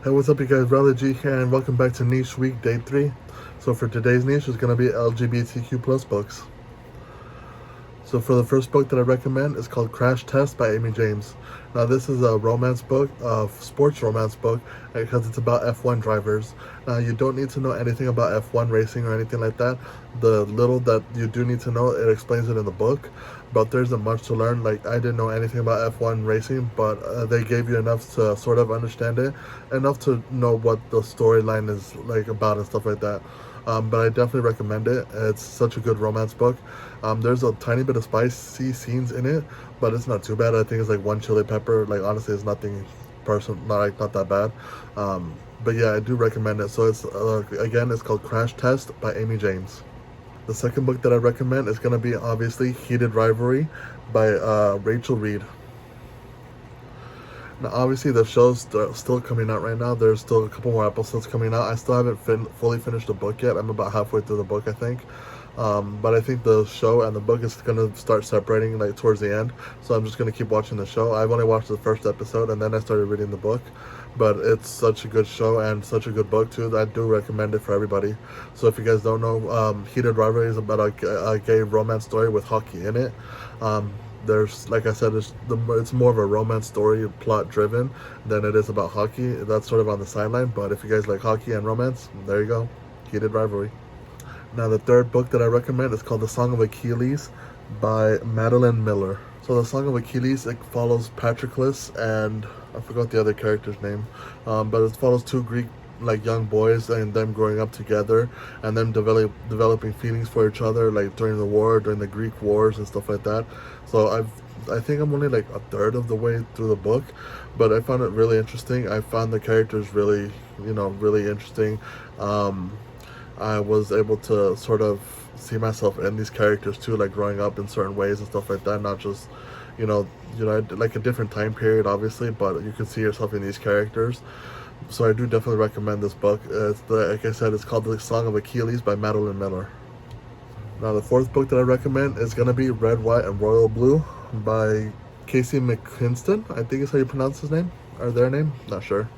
Hey, what's up, you guys? Riley G here, and welcome back to Niche Week Day 3. So for today's niche is going to be LGBTQ plus books. So for the first book that I recommend is called Crash Test by Amy James. Now this is a romance book, a sports romance book, because it's about F1 drivers. Now you don't need to know anything about F1 racing or anything like that. The little that you do need to know, it explains it in the book. But there isn't much to learn. Like, I didn't know anything about F1 racing, but they gave you enough to sort of understand it, enough to know what the storyline is like about and stuff like that. But I definitely recommend it. It's such a good romance book. There's a tiny bit of spicy scenes in it, but it's not too bad. I think it's like one chili pepper. Like, honestly, it's nothing not that bad. But yeah, I do recommend it. So it's again, it's called Crash Test by Amy James. The second book that I recommend is going to be obviously Heated Rivalry by Rachel Reed. Now, obviously, the show's still coming out right now. There's still a couple more episodes coming out. I still haven't fully finished the book yet. I'm about halfway through the book, I think. But I think the show and the book is going to start separating like towards the end. So I'm just going to keep watching the show. I've only watched the first episode, and then I started reading the book. But it's such a good show and such a good book too that I do recommend it for everybody. So if you guys don't know, Heated Rivalry is about a gay romance story with hockey in it. There's, like I said, it's more of a romance story, plot driven, than it is about hockey. That's sort of on the sideline. But if you guys like hockey and romance, there you go, Heated Rivalry. Now the third book that I recommend is called The Song of Achilles by Madeline Miller. So The Song of Achilles, it follows Patroclus and I forgot the other character's name, but it follows two Greek like young boys and them growing up together and them developing feelings for each other, like during the Greek wars and stuff like that. So I think I'm only like a third of the way through the book, but I found it really interesting. I found the characters really interesting. I was able to sort of see myself in these characters too, like growing up in certain ways and stuff like that, not just like a different time period obviously, but you can see yourself in these characters. So I do definitely recommend this book. Like I said, it's called The Song of Achilles by Madeline Miller. Now the fourth book that I recommend is going to be Red, White, and Royal Blue by Casey McKinston. I think is how you pronounce his name, or their name, not sure.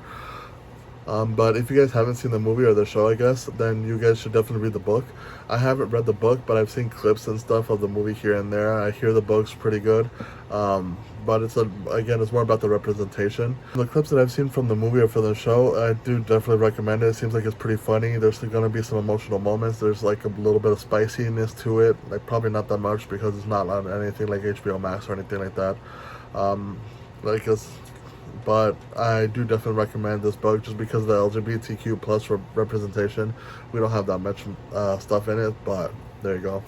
But if you guys haven't seen the movie or the show, I guess, then you guys should definitely read the book. I haven't read the book, but I've seen clips and stuff of the movie here and there. I hear the book's pretty good. But it's more about the representation. The clips that I've seen from the movie or from the show, I do definitely recommend it. It seems like it's pretty funny. There's going to be some emotional moments. There's like a little bit of spiciness to it. Like, probably not that much because it's not on anything like HBO Max or anything like that. But I do definitely recommend this book just because of the LGBTQ plus representation. We don't have that much stuff in it, but there you go.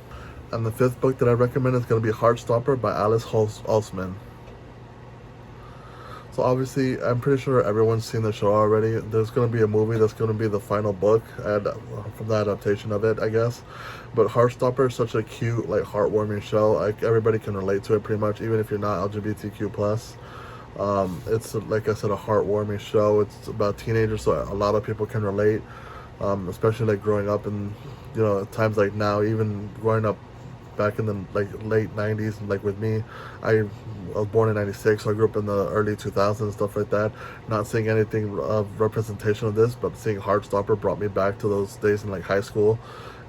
And the fifth book that I recommend is going to be Heartstopper by Alice Oseman. So obviously, I'm pretty sure everyone's seen the show already. There's going to be a movie that's going to be the final book from the adaptation of it, I guess. But Heartstopper is such a cute, like, heartwarming show. Like, everybody can relate to it pretty much, even if you're not LGBTQ plus. It's, like I said, a heartwarming show. It's about teenagers, so a lot of people can relate, especially like growing up in times like now. Even growing up back in the late 90s, like with me, I was born in 96, so I grew up in the early 2000s and stuff like that. Not seeing anything of representation of this, but seeing Heartstopper brought me back to those days in like high school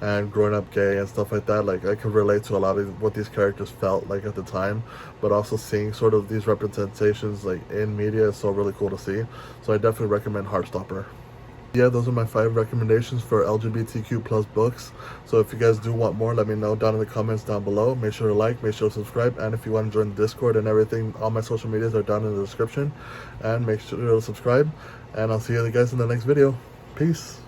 and growing up gay and stuff like that. Like, I could relate to a lot of what these characters felt like at the time, but also seeing sort of these representations like in media is so really cool to see. So I definitely recommend Heartstopper. Yeah, those are my 5 recommendations for LGBTQ plus books. So if you guys do want more, let me know down in the comments down below. Make sure to like, make sure to subscribe, and if you want to join the Discord and everything, all my social medias are down in the description. And make sure to subscribe, and I'll see you guys in the next video. Peace.